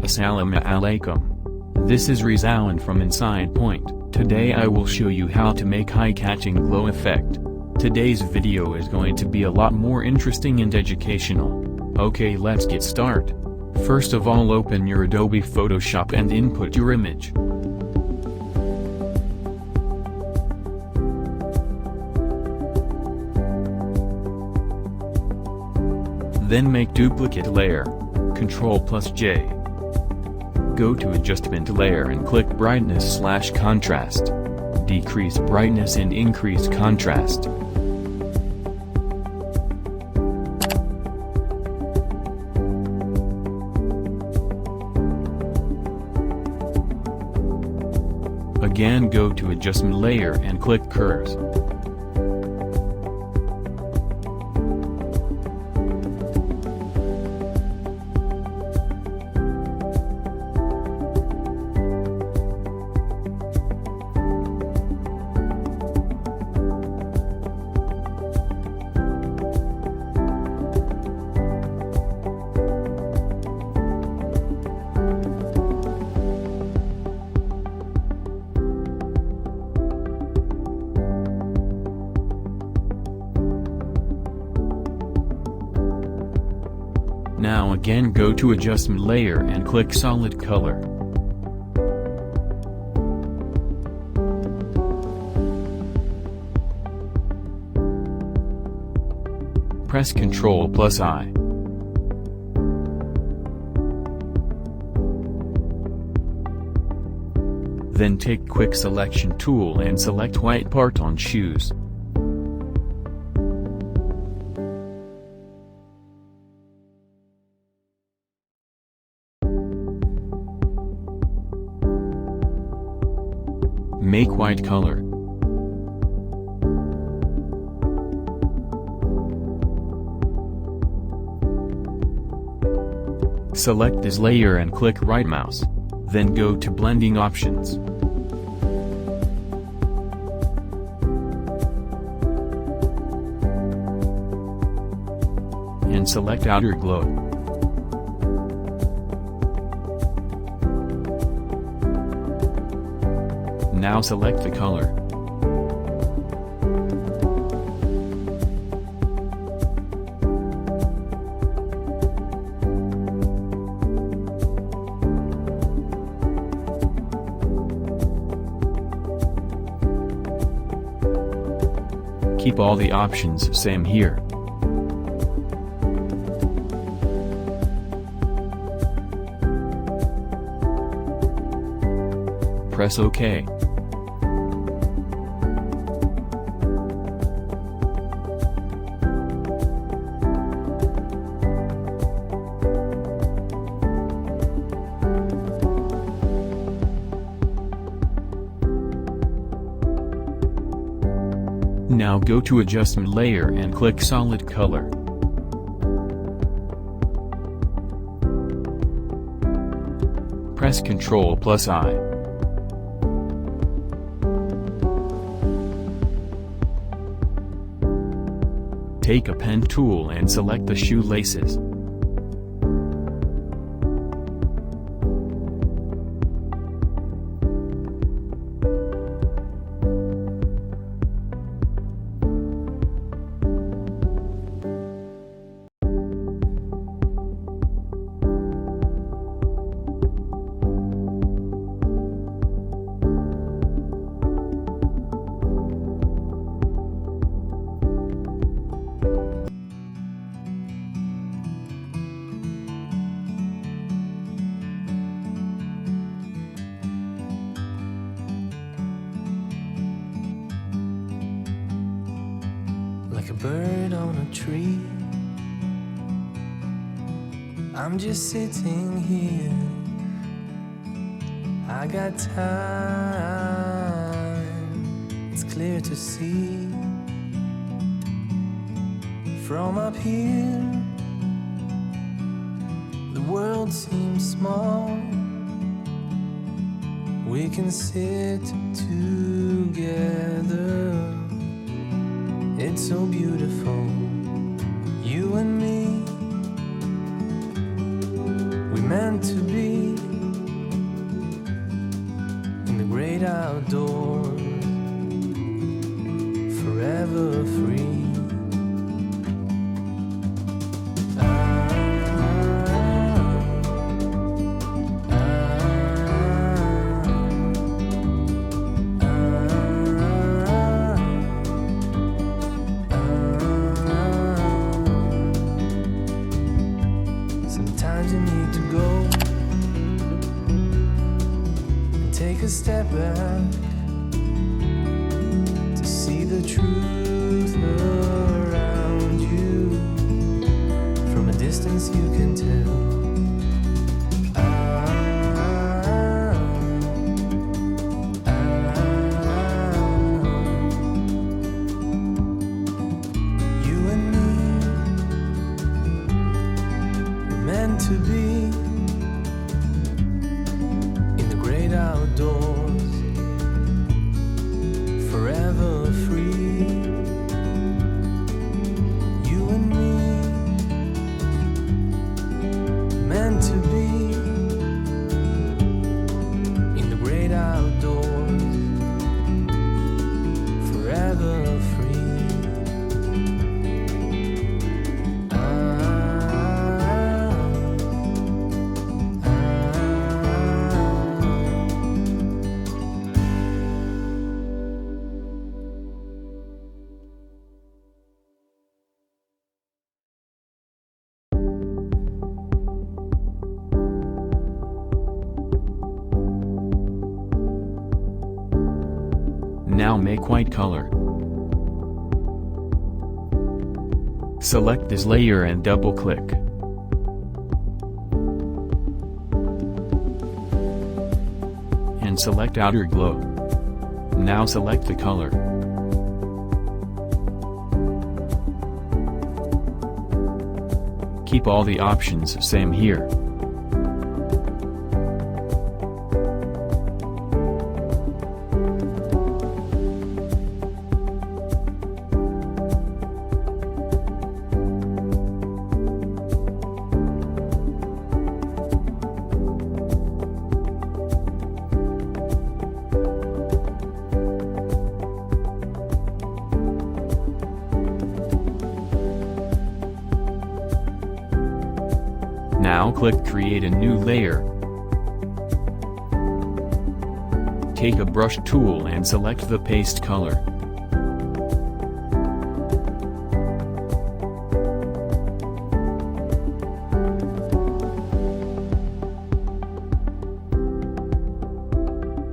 Assalamu alaikum. This is Rizwan from Inside Point. Today I will show you how to make eye-catching glow effect. Today's video is going to be a lot more interesting and educational. Okay, let's get started. First of all, open your Adobe Photoshop and input your image. Then make duplicate layer. Ctrl+J. Go to adjustment layer and click brightness/contrast. Decrease brightness and increase contrast. Again, go to adjustment layer and click curves. Now again, go to adjustment layer and click solid color. Press Ctrl+I. Then take quick selection tool and select white part on shoes. Make white color. Select this layer and click right mouse. Then go to blending options. And select outer glow. Now select the color. Keep all the options same here. Press OK. Now go to adjustment layer and click solid color. Press Ctrl+I. Take a pen tool and select the shoelaces. Like a bird on a tree, I'm just sitting here. I got time, it's clear to see. From up here, the world seems small. We can sit together. It's so beautiful, you and me. We meant to be outdoors, forever free. Sometimes you need to go and take a step back to see the truth around you. From a distance you can tell. You and me were meant to be in the great outdoors, forever free. You and me, meant to be in the great outdoors, forever free. Now make white color. Select this layer and double-click. And select outer glow. Now select the color. Keep all the options same here. Now click Create a new layer. Take a brush tool and select the paste color.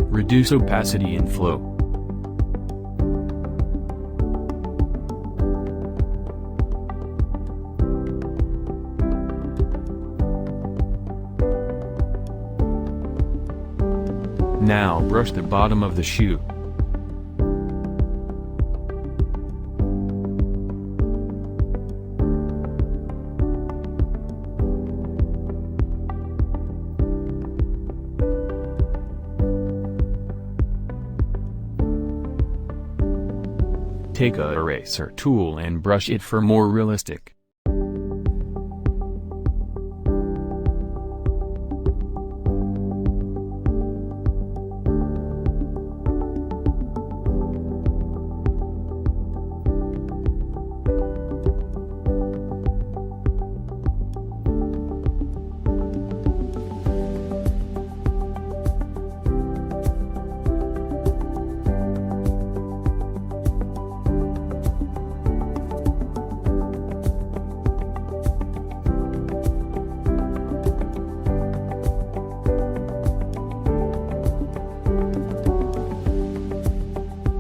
Reduce opacity and flow. Now brush the bottom of the shoe. Take a eraser tool and brush it for more realistic.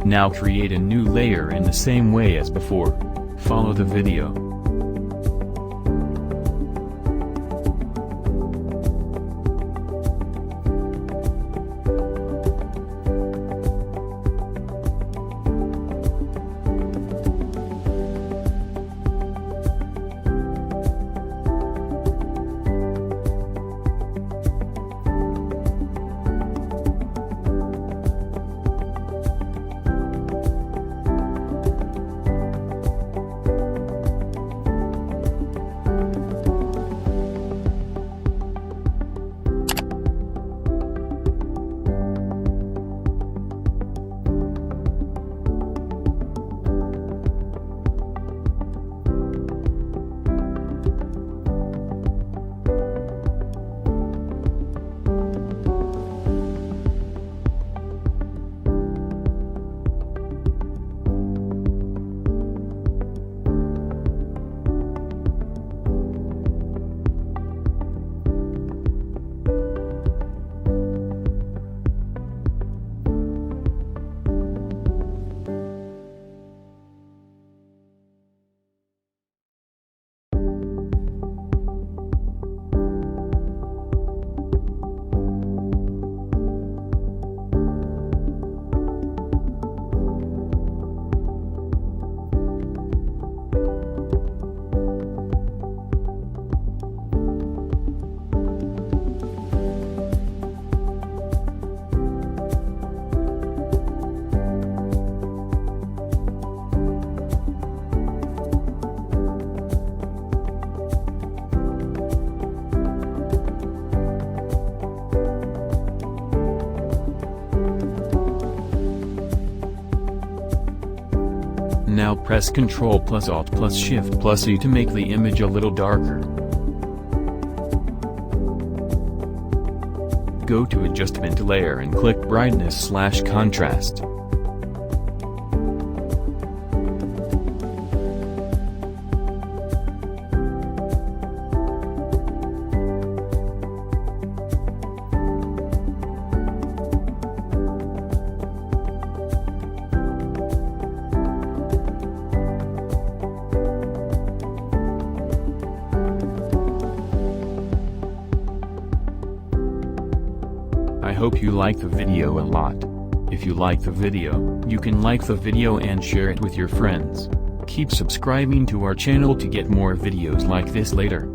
Now create a new layer in the same way as before. Follow the video. Now press Ctrl plus Alt plus Shift plus E to make the image a little darker. Go to Adjustment Layer and click Brightness/Contrast. I hope you like the video a lot. If you like the video, you can like the video and share it with your friends. Keep subscribing to our channel to get more videos like this later.